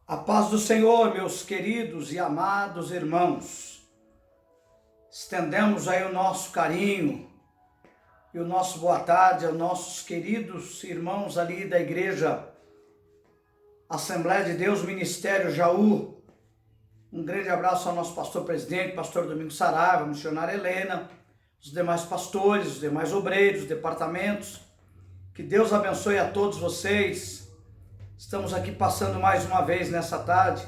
A paz do Senhor, meus queridos e amados irmãos. Estendemos aí o nosso carinho e o nosso boa tarde aos nossos queridos irmãos ali da igreja Assembleia de Deus, Ministério Jaú. Um grande abraço ao nosso pastor presidente, pastor Domingos Saraiva, missionária Helena, os demais pastores, os demais obreiros, departamentos. Que Deus abençoe a todos vocês. Estamos aqui passando mais uma vez nessa tarde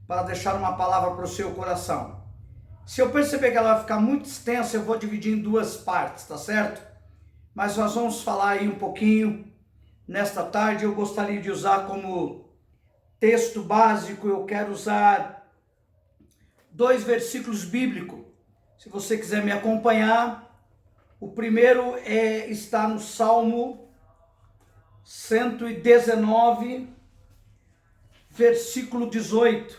para deixar uma palavra para o seu coração. Se eu perceber que ela vai ficar muito extensa, eu vou dividir em duas partes, tá certo? Mas nós vamos falar aí um pouquinho nesta tarde. Eu gostaria de usar como texto básico, eu quero usar 2 versículos bíblicos. Se você quiser me acompanhar, o primeiro está no Salmo 119, versículo 18.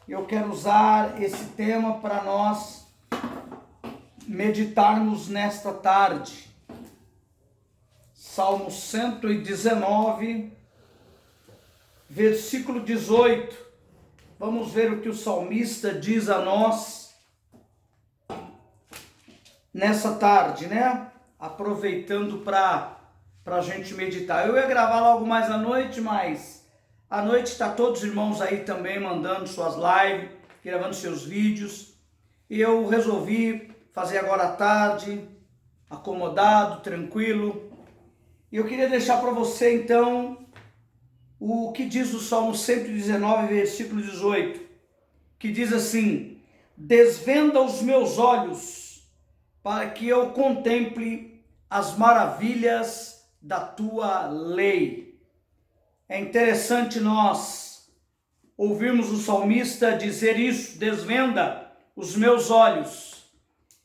Eu quero usar esse tema para nós meditarmos nesta tarde. Salmo 119, versículo 18. Vamos ver o que o salmista diz a nós nessa tarde, né? Aproveitando para a gente meditar. Eu ia gravar logo mais à noite, mas à noite está todos os irmãos aí também mandando suas lives, gravando seus vídeos. E eu resolvi fazer agora à tarde, acomodado, tranquilo. E eu queria deixar para você então o que diz o Salmo 119, versículo 18, que diz assim: desvenda os meus olhos para que eu contemple as maravilhas da tua lei. É interessante nós ouvirmos o salmista dizer isso: desvenda os meus olhos.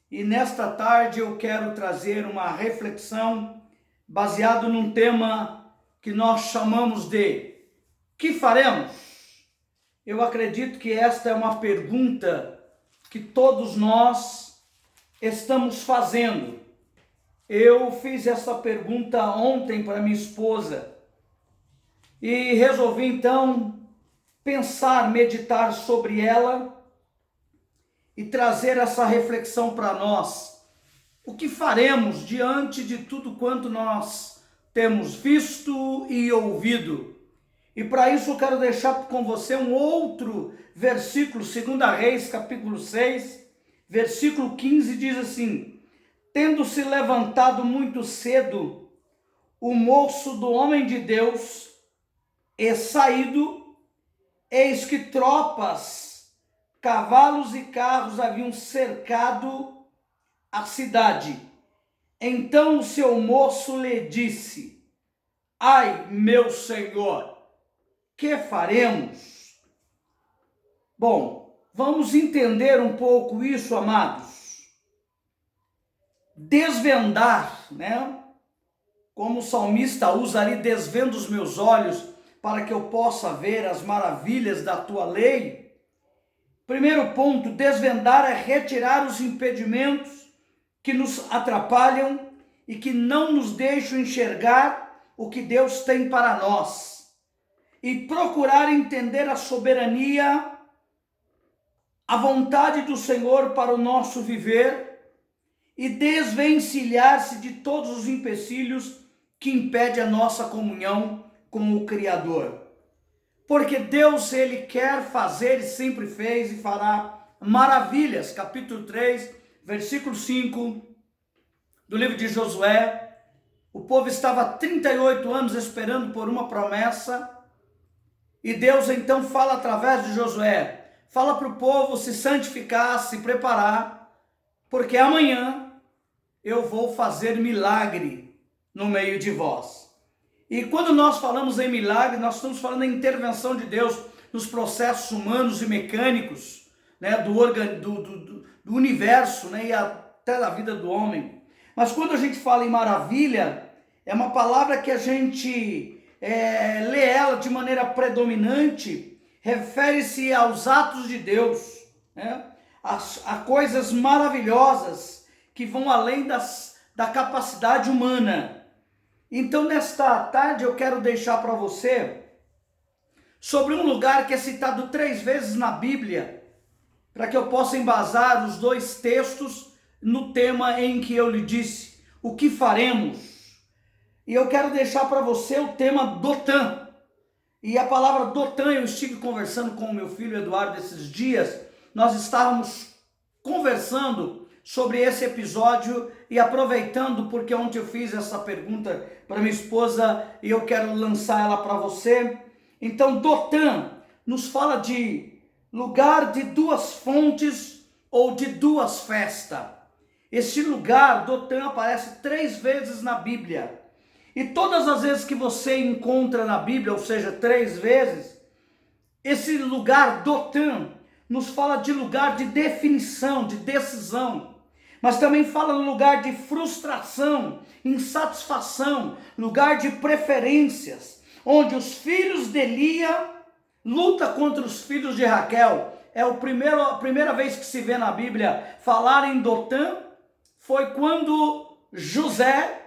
E nesta tarde eu quero trazer uma reflexão baseado num tema que nós chamamos de que faremos? Eu acredito que esta é uma pergunta que todos nós estamos fazendo. Eu fiz essa pergunta ontem para minha esposa e resolvi então pensar, meditar sobre ela e trazer essa reflexão para nós. O que faremos diante de tudo quanto nós temos visto e ouvido? E para isso eu quero deixar com você um outro versículo, 2 Reis, capítulo 6, versículo 15, diz assim: tendo-se levantado muito cedo o moço do homem de Deus e saído, eis que tropas, cavalos e carros haviam cercado a cidade. Então o seu moço lhe disse: ai, meu senhor, que faremos? Bom, vamos entender um pouco isso, amados. Desvendar, né? Como o salmista usa ali, desvenda os meus olhos para que eu possa ver as maravilhas da tua lei. Primeiro ponto, desvendar é retirar os impedimentos que nos atrapalham e que não nos deixam enxergar o que Deus tem para nós. E procurar entender a soberania, a vontade do Senhor para o nosso viver, e desvencilhar-se de todos os empecilhos que impedem a nossa comunhão com o Criador. Porque Deus, Ele quer fazer e sempre fez e fará maravilhas. Capítulo 3, versículo 5 do livro de Josué. O povo estava há 38 anos esperando por uma promessa, e Deus então fala através de Josué, fala para o povo se santificar, se preparar, porque amanhã eu vou fazer milagre no meio de vós. E quando nós falamos em milagre, nós estamos falando em intervenção de Deus nos processos humanos e mecânicos, né, do universo, né, e até da vida do homem. Mas quando a gente fala em maravilha, é uma palavra que a gente lê ela de maneira predominante, refere-se aos atos de Deus, né, a coisas maravilhosas que vão além da capacidade humana. Então, nesta tarde, eu quero deixar para você sobre um lugar que é citado 3 vezes na Bíblia, para que eu possa embasar os 2 textos no tema em que eu lhe disse, o que faremos? E eu quero deixar para você o tema Dotã. E a palavra Dotã, eu estive conversando com o meu filho Eduardo esses dias, nós estávamos conversando sobre esse episódio e aproveitando, porque ontem eu fiz essa pergunta para minha esposa e eu quero lançar ela para você. Então, Dotã nos fala de lugar de 2 fontes ou de 2 festas. Este lugar, Dotã, aparece 3 vezes na Bíblia. E todas as vezes que você encontra na Bíblia, ou seja, 3 vezes, esse lugar, Dotã, nos fala de lugar de definição, de decisão. Mas também fala no lugar de frustração, insatisfação, lugar de preferências, onde os filhos de Lia lutam contra os filhos de Raquel. É a primeira vez que se vê na Bíblia falar em Dotã, foi quando José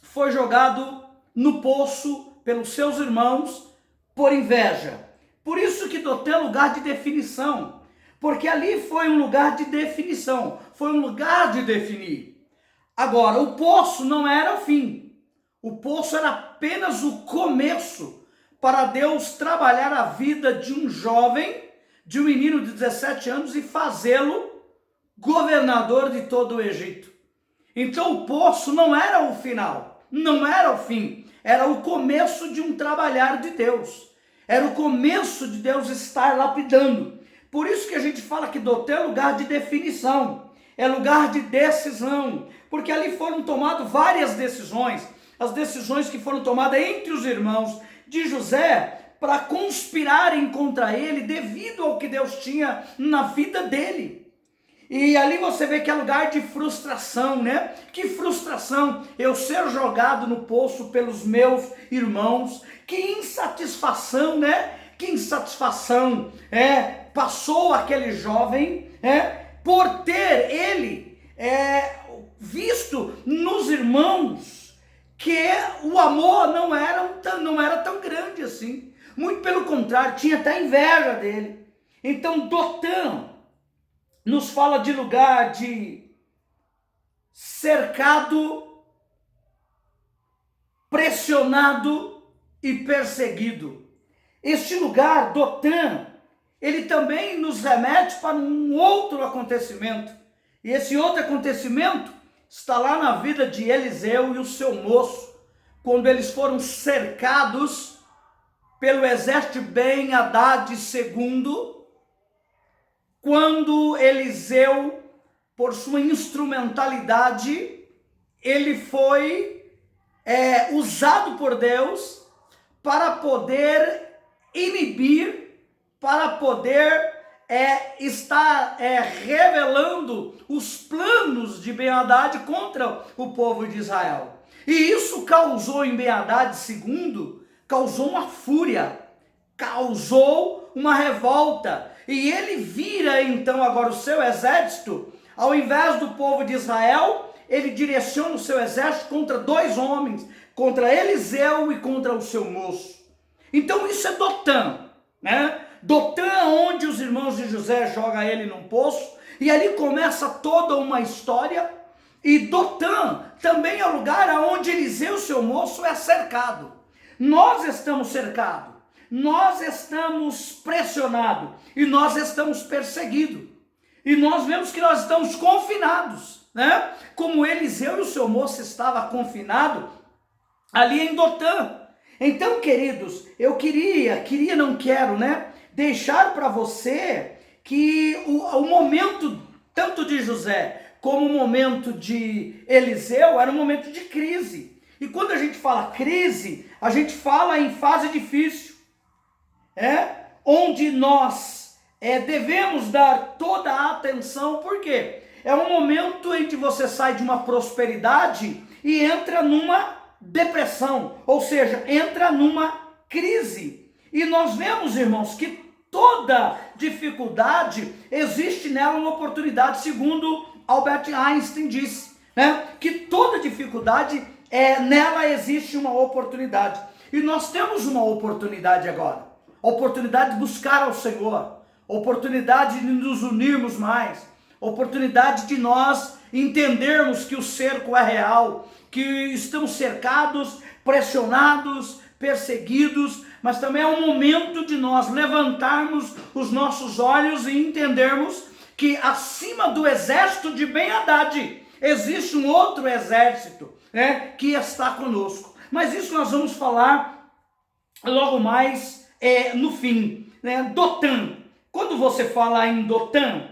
foi jogado no poço pelos seus irmãos por inveja. Por isso que Dotã é lugar de definição, porque ali foi um lugar de definição, foi um lugar de definir. Agora, o poço não era o fim, o poço era apenas o começo para Deus trabalhar a vida de um jovem, de um menino de 17 anos e fazê-lo governador de todo o Egito. Então o poço não era o final, não era o fim, era o começo de um trabalhar de Deus. Era o começo de Deus estar lapidando. Por isso que a gente fala que Dotã é lugar de definição, é lugar de decisão, porque ali foram tomadas várias decisões, as decisões que foram tomadas entre os irmãos de José para conspirarem contra ele devido ao que Deus tinha na vida dele. E ali você vê que é lugar de frustração, né? Que frustração eu ser jogado no poço pelos meus irmãos. Que insatisfação, né? Que insatisfação passou aquele jovem por ter ele visto nos irmãos que o amor não era tão grande assim. Muito pelo contrário, tinha até inveja dele. Então Dotã nos fala de lugar de cercado, pressionado e perseguido. Este lugar, Dotã, ele também nos remete para um outro acontecimento. E esse outro acontecimento está lá na vida de Eliseu e o seu moço, quando eles foram cercados pelo exército de Ben-Hadad II, quando Eliseu, por sua instrumentalidade, ele foi usado por Deus para poder inibir, para poder estar revelando os planos de Ben-Hadad contra o povo de Israel. E isso causou em Ben-Hadad II, causou uma fúria, causou uma revolta. E ele vira então agora o seu exército, ao invés do povo de Israel, ele direciona o seu exército contra 2 homens, contra Eliseu e contra o seu moço. Então isso é Dotã, né? Dotã, onde os irmãos de José jogam ele num poço, e ali começa toda uma história. E Dotã também é o lugar onde Eliseu, seu moço, é cercado. Nós estamos cercados. Nós estamos pressionados e nós estamos perseguidos. E nós vemos que nós estamos confinados, né? Como Eliseu e o seu moço estavam confinados ali em Dotã. Então, queridos, eu não quero, né? Deixar para você que o momento tanto de José como o momento de Eliseu era um momento de crise. E quando a gente fala crise, a gente fala em fase difícil. Onde nós devemos dar toda a atenção, porque é um momento em que você sai de uma prosperidade e entra numa depressão, ou seja, entra numa crise. E nós vemos, irmãos, que toda dificuldade existe nela uma oportunidade, segundo Albert Einstein disse, né? Que toda dificuldade nela existe uma oportunidade. E nós temos uma oportunidade agora. oportunidade de buscar ao Senhor, oportunidade de nos unirmos mais, oportunidade de nós entendermos que o cerco é real, que estamos cercados, pressionados, perseguidos, mas também é um momento de nós levantarmos os nossos olhos e entendermos que acima do exército de Ben-Hadad existe um outro exército, né, que está conosco. Mas isso nós vamos falar logo mais no fim, né? Dotan. Quando você fala em Dotan,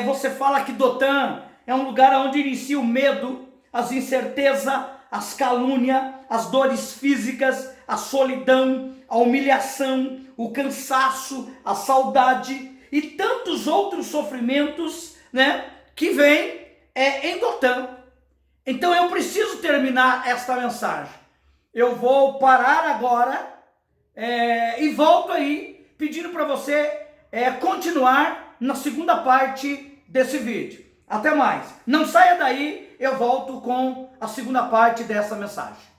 você fala que Dotan é um lugar onde inicia o medo, as incertezas, as calúnias, as dores físicas, a solidão, a humilhação, o cansaço, a saudade e tantos outros sofrimentos, né, que vêm em Dotan. Então eu preciso terminar esta mensagem. Eu vou parar agora e volto aí pedindo para você continuar na segunda parte desse vídeo. Até mais. Não saia daí, eu volto com a segunda parte dessa mensagem.